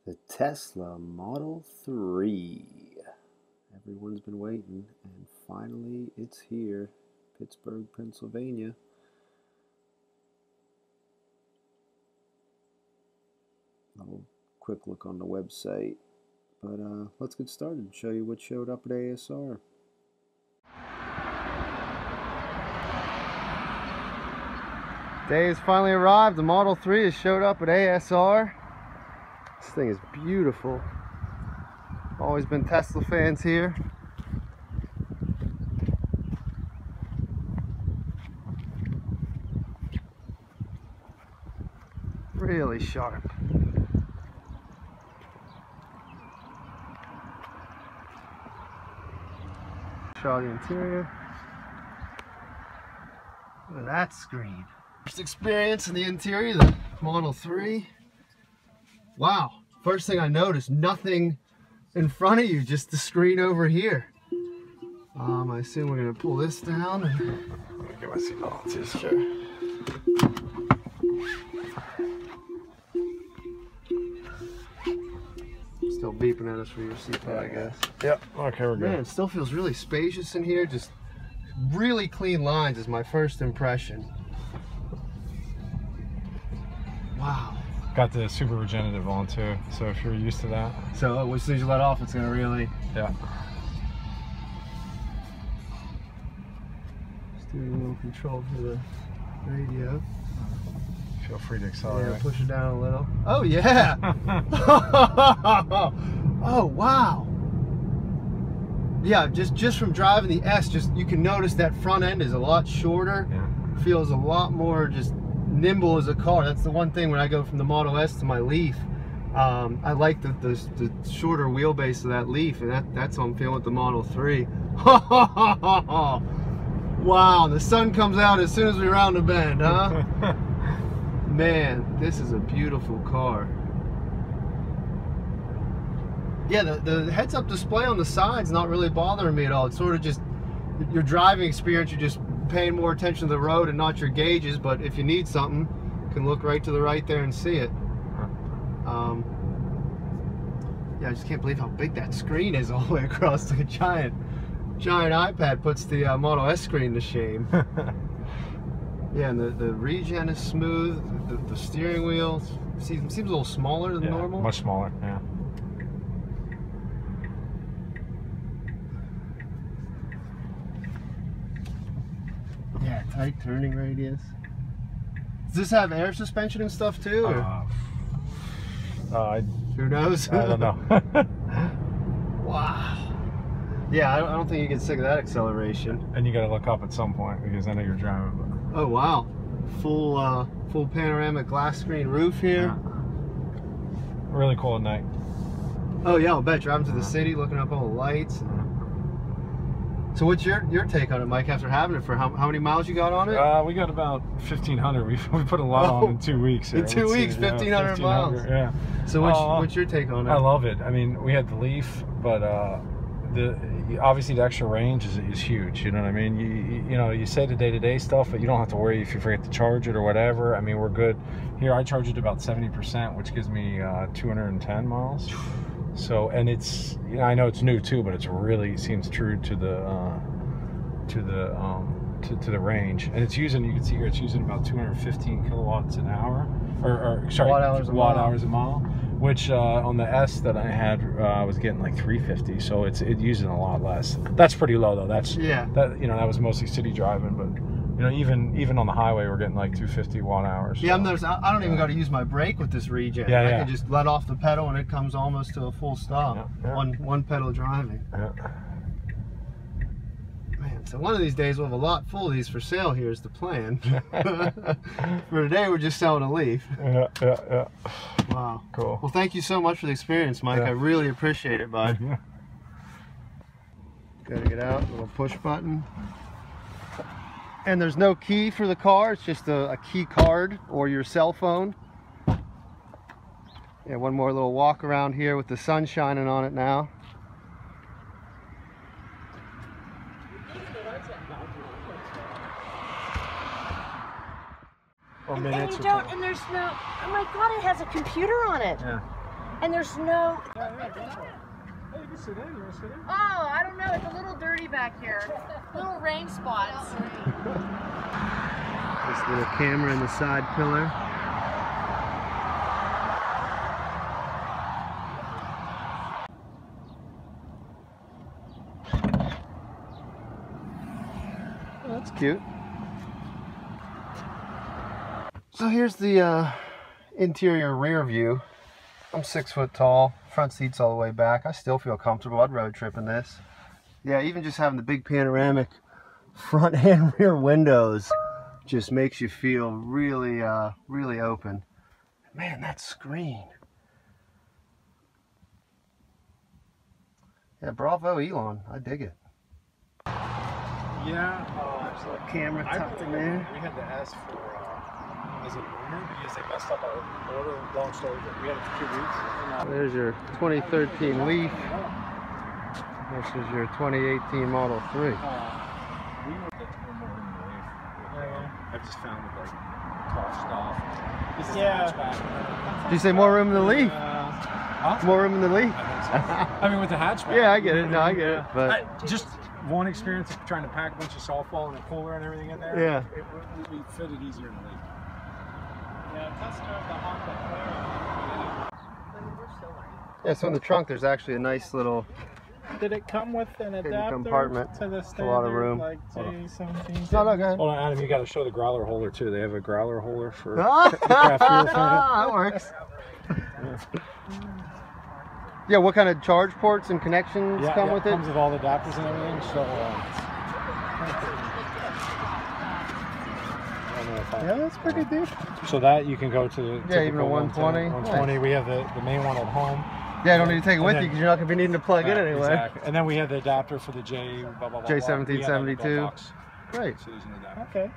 The Tesla Model 3. Everyone's been waiting, and finally it's here. Pittsburgh, Pennsylvania. A little quick look on the website. But let's get started and show you what showed up at ASR. Day has finally arrived. The Model 3 has showed up at ASR. This thing is beautiful. Always been Tesla fans here. Really sharp. Show the interior. Look at that screen. First experience in the interior, the Model 3. Wow, first thing I noticed, nothing in front of you, just the screen over here. I assume we're gonna pull this down and let me get my seatbelt on too. Sure. Still beeping at us for your seatbelt, I guess. Yep. Okay, we're good. Man, it still feels really spacious in here. Just really clean lines is my first impression. Wow. Got the super regenerative on too, so if you're used to that. So as soon as you let off, it's gonna really. Yeah. Steering wheel control for the radio. Feel free to accelerate. Yeah, push it down a little. Oh yeah! Oh wow! Yeah, just from driving the S, you can notice that front end is a lot shorter. Yeah. Feels a lot more just nimble as a car. That's the one thing when I go from the Model S to my Leaf. I like the shorter wheelbase of that Leaf, and that's what I'm feeling with the Model 3. Wow, the sun comes out as soon as we round the bend, huh? Man, this is a beautiful car. Yeah, the heads-up display on the side's not really bothering me at all. It's sort of just your driving experience. You're just paying more attention to the road and not your gauges, but if you need something, you can look right to the right there and see it. Yeah, I just can't believe how big that screen is all the way across. The giant iPad puts the Model S screen to shame. Yeah, and the regen is smooth. The steering wheel seems a little smaller than normal. Much smaller, yeah. Yeah, tight turning radius. Does this have air suspension and stuff too? Or? Who knows? I don't know. Wow. Yeah, I don't think you get sick of that acceleration. And you got to look up at some point because I know you're driving. But... Oh wow, full panoramic glass screen roof here. Yeah. Really cool at night. Oh yeah, I'll bet. Driving to the city, looking up all the lights. So what's your take on it, Mike, after having it for how many miles you got on it? We got about 1,500. We put a lot on in 2 weeks. In 2 weeks, 1,500 miles. Yeah. So what's your take on it? I love it. I mean, we had the Leaf, but obviously the extra range is huge. You know what I mean? You know, you say the day-to-day stuff, but you don't have to worry if you forget to charge it or whatever. I mean, we're good. Here, I charge it about 70%, which gives me 210 miles. So, and it's, you know, I know it's new too, but it's really seems true to the range. And it's using, you can see here, it's using about 215 kilowatts an hour, or sorry, watt hours a mile, which on the S that I had was getting like 350. So it's using a lot less. That's pretty low though. That's that, you know, that was mostly city driving, but. You know, even on the highway, we're getting like 250 watt hours. Yeah, so. I don't even got to use my brake with this regen. I can just let off the pedal and it comes almost to a full stop. One pedal driving. Yeah. Man, so one of these days we'll have a lot full of these for sale here is the plan. For today, we're just selling a Leaf. Yeah. Wow. Cool. Well, thank you so much for the experience, Mike. I really appreciate it, bud. Gotta get out, little push button. And there's no key for the car, it's just a key card or your cell phone. Yeah, one more little walk around here with the sun shining on it now. And there's no, oh my God, it has a computer on it. Yeah. And there's no... Yeah, go for it. Hey, you can sit in. You want to sit in? Oh, I don't know. It's a little dirty back here. Little rain spots. This little camera in the side pillar. Oh, that's cute. So here's the interior rear view. I'm 6 foot tall, front seat's all the way back. I still feel comfortable. I'd road trip in this. Yeah, even just having the big panoramic front and rear windows just makes you feel really, really open. Man, that screen. Yeah, bravo Elon. I dig it. Yeah. There's a little camera tucked in there. We had to ask for as a owner because they messed up our order. Long story, but we had it for 2 weeks. There's your 2013 Leaf versus your 2018 Model 3. I've just found it like tossed off. This is Did you say more room in the Leaf? Huh? More room in the Leaf? I mean, with the hatchback. Yeah, I get it. No, I get it. But just one experience of trying to pack a bunch of softball and a cooler and everything in there. Yeah. It would be fitted easier in the Leaf. yeah, so in the trunk there's actually a nice little Did it come with an adapter compartment. to the It's a standard, lot of room. like J17? No, go ahead. Hold on, Adam, you got to show the growler holder too. They have a growler holder for Ah, the craft fuel tank. that works. Yeah, what kind of charge ports and connections come with it? Comes with all the adapters and everything. So, Yeah, that's pretty deep. so that you can go to the even a 120. 120. Nice. We have the main one at home. Yeah, I don't need to take it with And you then- because you're not going to be needing to plug in anyway. Exactly. And then we have the adapter for the J. Blah, blah, blah, blah. J1772. We have that in the glove box. Great. So there's an adapter. Okay.